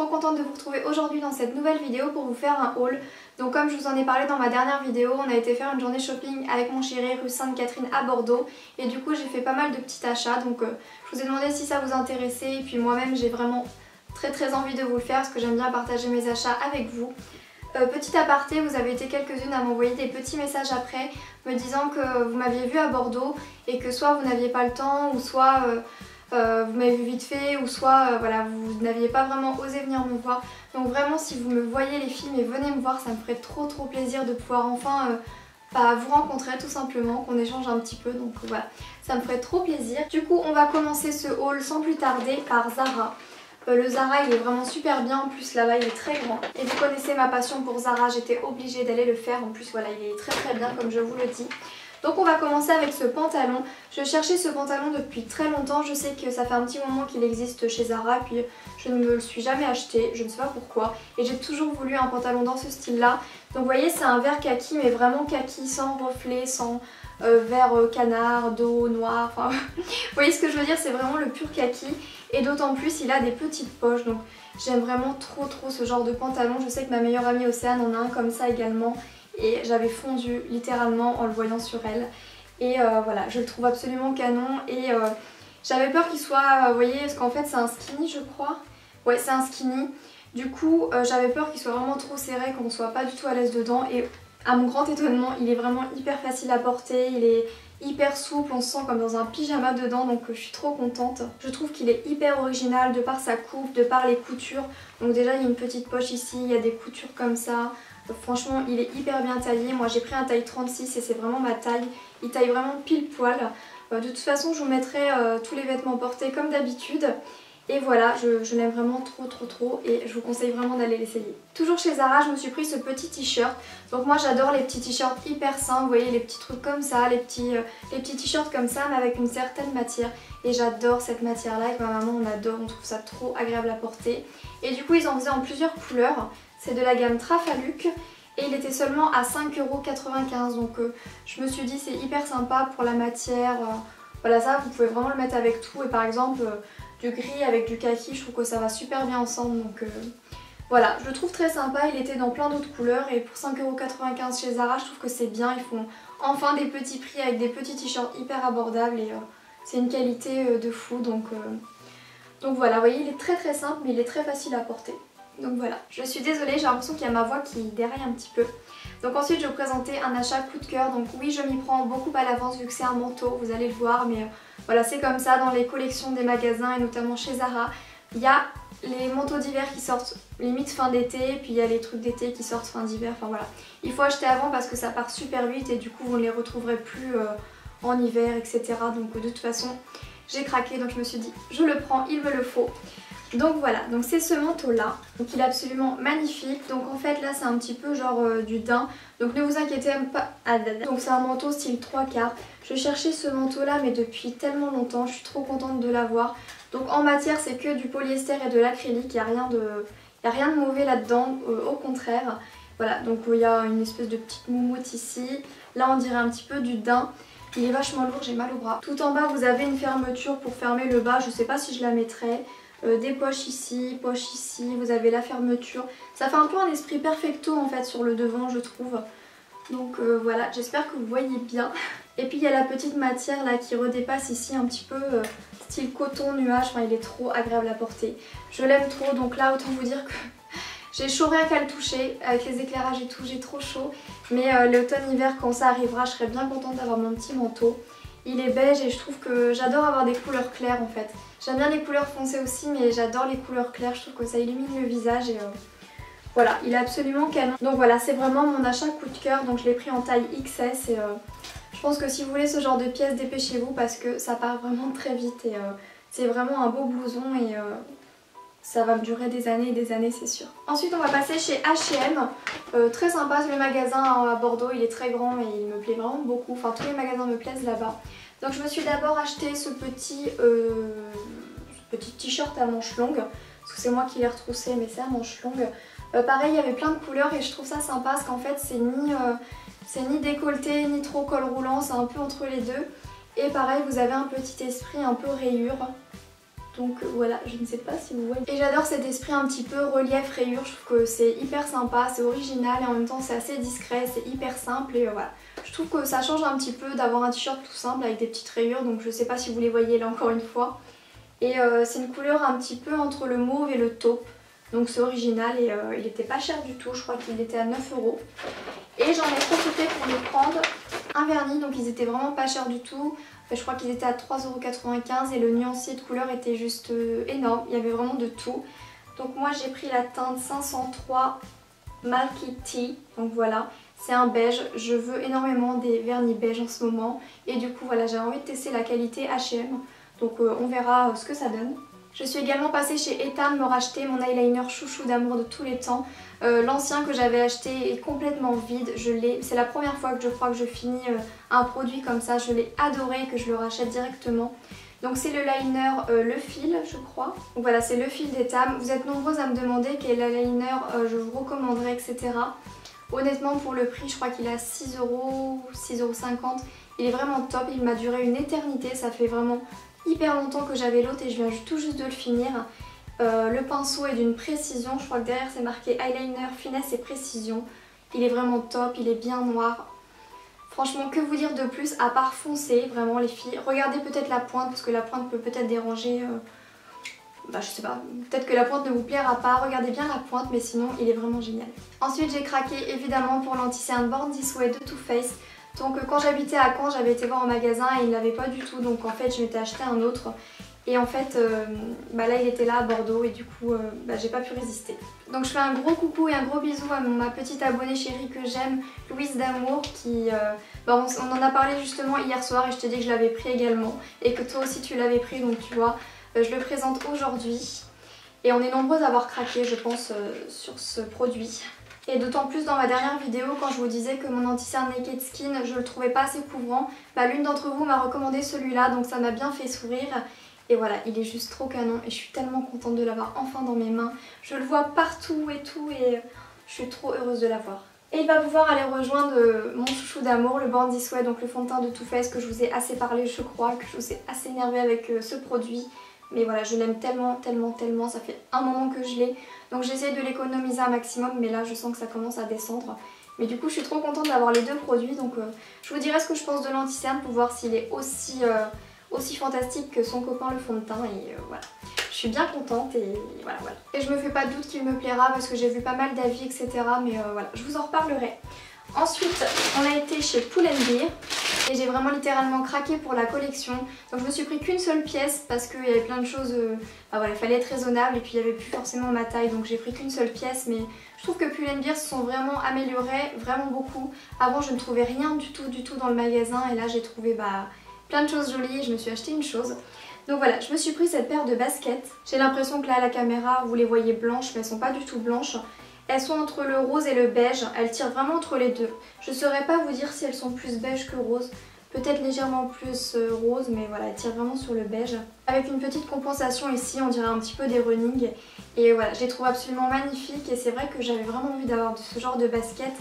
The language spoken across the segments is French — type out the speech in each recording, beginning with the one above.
contente de vous retrouver aujourd'hui dans cette nouvelle vidéo pour vous faire un haul. Donc comme je vous en ai parlé dans ma dernière vidéo, on a été faire une journée shopping avec mon chéri rue Sainte-Catherine à Bordeaux. Et du coup j'ai fait pas mal de petits achats, donc je vous ai demandé si ça vous intéressait. Et puis moi-même j'ai vraiment très envie de vous le faire parce que j'aime bien partager mes achats avec vous. Petit aparté, vous avez été quelques-unes à m'envoyer des petits messages après me disant que vous m'aviez vu à Bordeaux et que soit vous n'aviez pas le temps ou soit vous m'avez vu vite fait ou soit voilà, vous n'aviez pas vraiment osé venir me voir. Donc vraiment si vous me voyez les filles, mais venez me voir, ça me ferait trop plaisir de pouvoir enfin vous rencontrer tout simplement, qu'on échange un petit peu, donc voilà, ça me ferait trop plaisir. Du coup on va commencer ce haul sans plus tarder par Zara. Le Zara il est vraiment super bien, en plus là-bas il est très grand. Et vous connaissez ma passion pour Zara, j'étais obligée d'aller le faire. En plus voilà, il est très bien comme je vous le dis. Donc on va commencer avec ce pantalon. Je cherchais ce pantalon depuis très longtemps, je sais que ça fait un petit moment qu'il existe chez Zara. Puis je ne me le suis jamais acheté, je ne sais pas pourquoi. Et j'ai toujours voulu un pantalon dans ce style là. Donc vous voyez c'est un vert kaki, mais vraiment kaki, sans reflet, sans vert canard, dos, noir, enfin vous voyez ce que je veux dire, c'est vraiment le pur kaki. Et d'autant plus il a des petites poches, donc j'aime vraiment trop ce genre de pantalon. Je sais que ma meilleure amie Océane en a un comme ça également et j'avais fondu littéralement en le voyant sur elle. Et voilà, je le trouve absolument canon et j'avais peur qu'il soit, vous voyez, parce qu'en fait c'est un skinny je crois. Ouais, c'est un skinny. Du coup j'avais peur qu'il soit vraiment trop serré, qu'on ne soit pas du tout à l'aise dedans. Et à mon grand étonnement, il est vraiment hyper facile à porter, il est hyper souple, on se sent comme dans un pyjama dedans, donc je suis trop contente. Je trouve qu'il est hyper original de par sa coupe, de par les coutures. Donc déjà il y a une petite poche ici, il y a des coutures comme ça. Franchement il est hyper bien taillé, moi j'ai pris un taille 36 et c'est vraiment ma taille. Il taille vraiment pile poil. De toute façon je vous mettrai tous les vêtements portés comme d'habitude. Et voilà, je l'aime vraiment trop et je vous conseille vraiment d'aller l'essayer. Toujours chez Zara, je me suis pris ce petit t-shirt. Donc moi j'adore les petits t-shirts hyper simples, vous voyez les petits trucs comme ça, les petits t-shirts comme ça mais avec une certaine matière. Et j'adore cette matière là, avec ma maman on adore, on trouve ça trop agréable à porter. Et du coup ils en faisaient en plusieurs couleurs, c'est de la gamme Trafaluc. Et il était seulement à 5,95 €, donc je me suis dit c'est hyper sympa pour la matière. Voilà ça, vous pouvez vraiment le mettre avec tout et par exemple... du gris avec du kaki, je trouve que ça va super bien ensemble, donc voilà, je le trouve très sympa. Il était dans plein d'autres couleurs et pour 5,95 € chez Zara, je trouve que c'est bien. Ils font enfin des petits prix avec des petits t-shirts hyper abordables et c'est une qualité de fou, donc voilà, vous voyez il est très simple mais il est très facile à porter. Donc voilà, je suis désolée, j'ai l'impression qu'il y a ma voix qui déraille un petit peu. Donc ensuite je vais vous présenter un achat coup de cœur. Donc oui, je m'y prends beaucoup à l'avance vu que c'est un manteau, vous allez le voir, mais voilà, c'est comme ça dans les collections des magasins et notamment chez Zara. Il y a les manteaux d'hiver qui sortent limite fin d'été, puis il y a les trucs d'été qui sortent fin d'hiver, enfin voilà. Il faut acheter avant parce que ça part super vite et du coup vous ne les retrouverez plus en hiver, etc. Donc de toute façon j'ai craqué, donc je me suis dit je le prends, il me le faut. Donc voilà, donc c'est ce manteau là, donc il est absolument magnifique. Donc en fait là c'est un petit peu genre du daim, donc ne vous inquiétez pas. Donc c'est un manteau style 3/4. Je cherchais ce manteau là mais depuis tellement longtemps, je suis trop contente de l'avoir. Donc en matière c'est que du polyester et de l'acrylique, il n'y a rien de mauvais là-dedans, au contraire. Voilà, donc il y a une espèce de petite moumoute ici, là on dirait un petit peu du daim. Il est vachement lourd, j'ai mal au bras. Tout en bas vous avez une fermeture pour fermer le bas, je sais pas si je la mettrai. Des poches ici, vous avez la fermeture. Ça fait un peu un esprit perfecto en fait sur le devant je trouve. Donc voilà, j'espère que vous voyez bien. Et puis il y a la petite matière là qui redépasse ici un petit peu style coton nuage, enfin il est trop agréable à porter. Je l'aime trop, donc là autant vous dire que j'ai chaud rien qu'à le toucher, avec les éclairages et tout, j'ai trop chaud. Mais l'automne-hiver quand ça arrivera, je serai bien contente d'avoir mon petit manteau. Il est beige et je trouve que j'adore avoir des couleurs claires en fait. J'aime bien les couleurs foncées aussi mais j'adore les couleurs claires, je trouve que ça illumine le visage et voilà, il est absolument canon. Donc voilà, c'est vraiment mon achat coup de cœur, donc je l'ai pris en taille XS et je pense que si vous voulez ce genre de pièces, dépêchez-vous parce que ça part vraiment très vite et c'est vraiment un beau blouson et ça va me durer des années et des années c'est sûr. Ensuite on va passer chez H&M, très sympa le magasin à Bordeaux, il est très grand et il me plaît vraiment beaucoup, enfin tous les magasins me plaisent là-bas. Donc je me suis d'abord acheté ce petit t-shirt à manches longues, parce que c'est moi qui l'ai retroussé mais c'est à manches longues. Pareil il y avait plein de couleurs et je trouve ça sympa parce qu'en fait c'est ni décolleté ni trop col roulant, c'est un peu entre les deux. Et pareil vous avez un petit esprit un peu rayure. Donc voilà, je ne sais pas si vous voyez. Et j'adore cet esprit un petit peu relief rayure, je trouve que c'est hyper sympa, c'est original et en même temps c'est assez discret, c'est hyper simple et voilà. Je trouve que ça change un petit peu d'avoir un t-shirt tout simple avec des petites rayures, donc je sais pas si vous les voyez là encore une fois. Et c'est une couleur un petit peu entre le mauve et le taupe. Donc c'est original et il était pas cher du tout, je crois qu'il était à 9 €. Et j'en ai profité pour me prendre un vernis, donc ils étaient vraiment pas chers du tout. Enfin, je crois qu'ils étaient à 3,95 € et le nuancier de couleur était juste énorme, il y avait vraiment de tout. Donc moi j'ai pris la teinte 503 Milky Tea, donc voilà. C'est un beige, je veux énormément des vernis beige en ce moment. Et du coup voilà, j'avais envie de tester la qualité H&M. Donc on verra ce que ça donne. Je suis également passée chez Etam me racheter mon eyeliner chouchou d'amour de tous les temps. L'ancien que j'avais acheté est complètement vide, c'est la première fois que je crois que je finis un produit comme ça, je l'ai adoré et que je le rachète directement. Donc c'est le liner Le Fil je crois. Donc voilà, c'est Le Fil d'Etam. Vous êtes nombreuses à me demander quel liner je vous recommanderais, etc. Honnêtement pour le prix je crois qu'il est à 6 €, 6,50 €. Il est vraiment top, il m'a duré une éternité, ça fait vraiment hyper longtemps que j'avais l'autre et je viens tout juste de le finir. Le pinceau est d'une précision, je crois que derrière c'est marqué eyeliner, finesse et précision. Il est vraiment top, il est bien noir. Franchement que vous dire de plus à part foncer, vraiment les filles. Regardez peut-être la pointe parce que la pointe peut peut-être déranger, je sais pas, peut-être que la pointe ne vous plaira pas. Regardez bien la pointe mais sinon il est vraiment génial. Ensuite j'ai craqué évidemment pour l'anti-cerne Born This Way de Too Faced. Donc quand j'habitais à Caen, j'avais été voir en magasin et il n'avait pas du tout. Donc en fait je m'étais acheté un autre. Et en fait là il était là à Bordeaux et du coup j'ai pas pu résister. Donc je fais un gros coucou et un gros bisou à ma petite abonnée chérie que j'aime, Louise d'Amour, qui on en a parlé justement hier soir et je te dis que je l'avais pris également. Et que toi aussi tu l'avais pris, donc tu vois, je le présente aujourd'hui. Et on est nombreuses à avoir craqué je pense sur ce produit. Et d'autant plus dans ma dernière vidéo quand je vous disais que mon anti-cerne Naked Skin je le trouvais pas assez couvrant, l'une d'entre vous m'a recommandé celui-là donc ça m'a bien fait sourire. Et voilà, il est juste trop canon et je suis tellement contente de l'avoir enfin dans mes mains. Je le vois partout et tout et je suis trop heureuse de l'avoir. Et il va pouvoir aller rejoindre mon chouchou d'amour, le Born This Way, donc le fond de teint de Too Faced que je vous ai assez parlé je crois, que je vous ai assez énervé avec ce produit. Mais voilà, je l'aime tellement, tellement, tellement, ça fait un moment que je l'ai. Donc j'essaie de l'économiser un maximum, mais là je sens que ça commence à descendre. Mais du coup je suis trop contente d'avoir les deux produits, donc je vous dirai ce que je pense de l'anti-cerne pour voir s'il est aussi fantastique que son copain le fond de teint. Et voilà, je suis bien contente et voilà. Et je me fais pas de doute qu'il me plaira parce que j'ai vu pas mal d'avis, etc. Mais voilà, je vous en reparlerai. Ensuite, on a été chez Pull & Bear et j'ai vraiment littéralement craqué pour la collection. Donc je me suis pris qu'une seule pièce parce qu'il y avait plein de choses, il fallait être raisonnable et puis il n'y avait plus forcément ma taille, donc j'ai pris qu'une seule pièce. Mais je trouve que Pull & Bear se sont vraiment améliorés, vraiment beaucoup. Avant je ne trouvais rien du tout dans le magasin et là j'ai trouvé plein de choses jolies et je me suis acheté une chose. Donc voilà, je me suis pris cette paire de baskets. J'ai l'impression que là à la caméra vous les voyez blanches mais elles sont pas du tout blanches. Elles sont entre le rose et le beige, elles tirent vraiment entre les deux. Je ne saurais pas vous dire si elles sont plus beige que rose, peut-être légèrement plus rose, mais voilà, elles tirent vraiment sur le beige. Avec une petite compensation ici, on dirait un petit peu des running. Et voilà, je les trouve absolument magnifiques et c'est vrai que j'avais vraiment envie d'avoir ce genre de basket.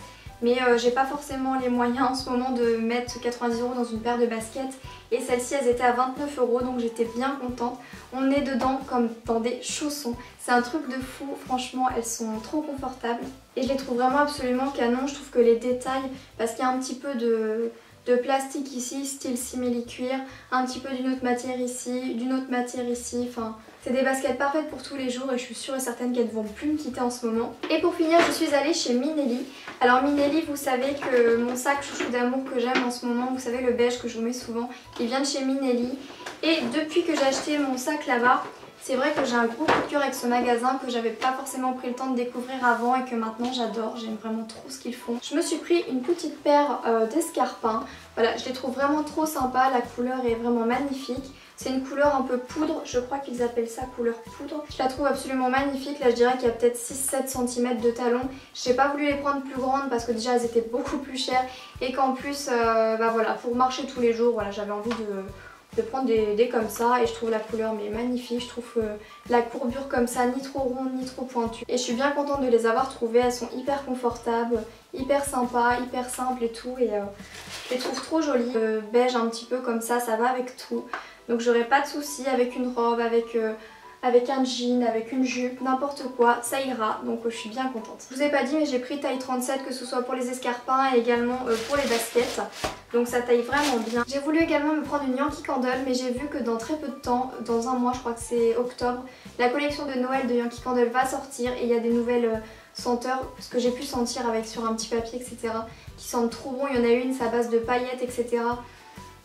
Mais j'ai pas forcément les moyens en ce moment de mettre 90 € dans une paire de baskets. Et celles-ci elles étaient à 29 € donc j'étais bien contente. On est dedans comme dans des chaussons. C'est un truc de fou, franchement elles sont trop confortables. Et je les trouve vraiment absolument canon. Je trouve que les détails, parce qu'il y a un petit peu de plastique ici, style simili-cuir, un petit peu d'une autre matière ici, enfin... C'est des baskets parfaites pour tous les jours et je suis sûre et certaine qu'elles ne vont plus me quitter en ce moment. Et pour finir, je suis allée chez Minelli. Alors Minelli, vous savez que mon sac chouchou d'amour que j'aime en ce moment, vous savez le beige que je vous mets souvent, il vient de chez Minelli. Et depuis que j'ai acheté mon sac là-bas, c'est vrai que j'ai un gros coup de cœur avec ce magasin que j'avais pas forcément pris le temps de découvrir avant et que maintenant j'adore, j'aime vraiment trop ce qu'ils font. Je me suis pris une petite paire d'escarpins. Voilà, je les trouve vraiment trop sympas, la couleur est vraiment magnifique. C'est une couleur un peu poudre, je crois qu'ils appellent ça couleur poudre. Je la trouve absolument magnifique, là je dirais qu'il y a peut-être 6-7 cm de talons. J'ai pas voulu les prendre plus grandes parce que déjà elles étaient beaucoup plus chères et qu'en plus, voilà, pour marcher tous les jours, voilà, j'avais envie de prendre des comme ça et je trouve la couleur mais magnifique. Je trouve la courbure comme ça, ni trop ronde ni trop pointue. Et je suis bien contente de les avoir trouvées, elles sont hyper confortables, hyper sympas, hyper simples et tout. Et je les trouve trop jolies. Beige un petit peu comme ça va avec tout. Donc j'aurai pas de soucis avec une robe, avec un jean, avec une jupe, n'importe quoi, ça ira, donc je suis bien contente. Je vous ai pas dit mais j'ai pris taille 37, que ce soit pour les escarpins et également pour les baskets, donc ça taille vraiment bien. J'ai voulu également me prendre une Yankee Candle, mais j'ai vu que dans très peu de temps, dans un mois, je crois que c'est octobre, la collection de Noël de Yankee Candle va sortir et il y a des nouvelles senteurs, ce que j'ai pu sentir avec sur un petit papier, etc., qui sentent trop bon. Il y en a une, c'est à base de paillettes, etc.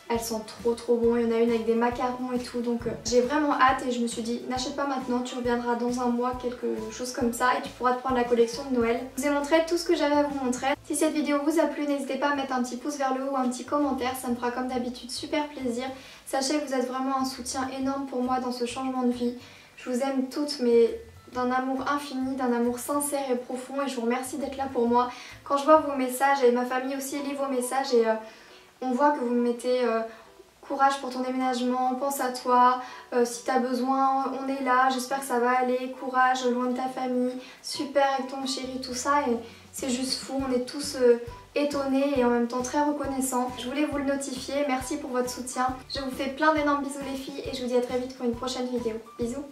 Elles sentent trop bon, il y en a une avec des macarons et tout, donc j'ai vraiment hâte et je me suis dit n'achète pas maintenant, tu reviendras dans un mois, quelque chose comme ça et tu pourras te prendre la collection de Noël. Je vous ai montré tout ce que j'avais à vous montrer. Si cette vidéo vous a plu, n'hésitez pas à mettre un petit pouce vers le haut ou un petit commentaire, ça me fera comme d'habitude super plaisir. Sachez que vous êtes vraiment un soutien énorme pour moi dans ce changement de vie. Je vous aime toutes, mais d'un amour infini, d'un amour sincère et profond et je vous remercie d'être là pour moi. Quand je vois vos messages et ma famille aussi lit vos messages et on voit que vous me mettez courage pour ton déménagement, pense à toi, si t'as besoin, on est là, j'espère que ça va aller, courage, loin de ta famille, super avec ton chéri, tout ça, et c'est juste fou, on est tous étonnés et en même temps très reconnaissants. Je voulais vous le notifier, merci pour votre soutien. Je vous fais plein d'énormes bisous les filles et je vous dis à très vite pour une prochaine vidéo. Bisous.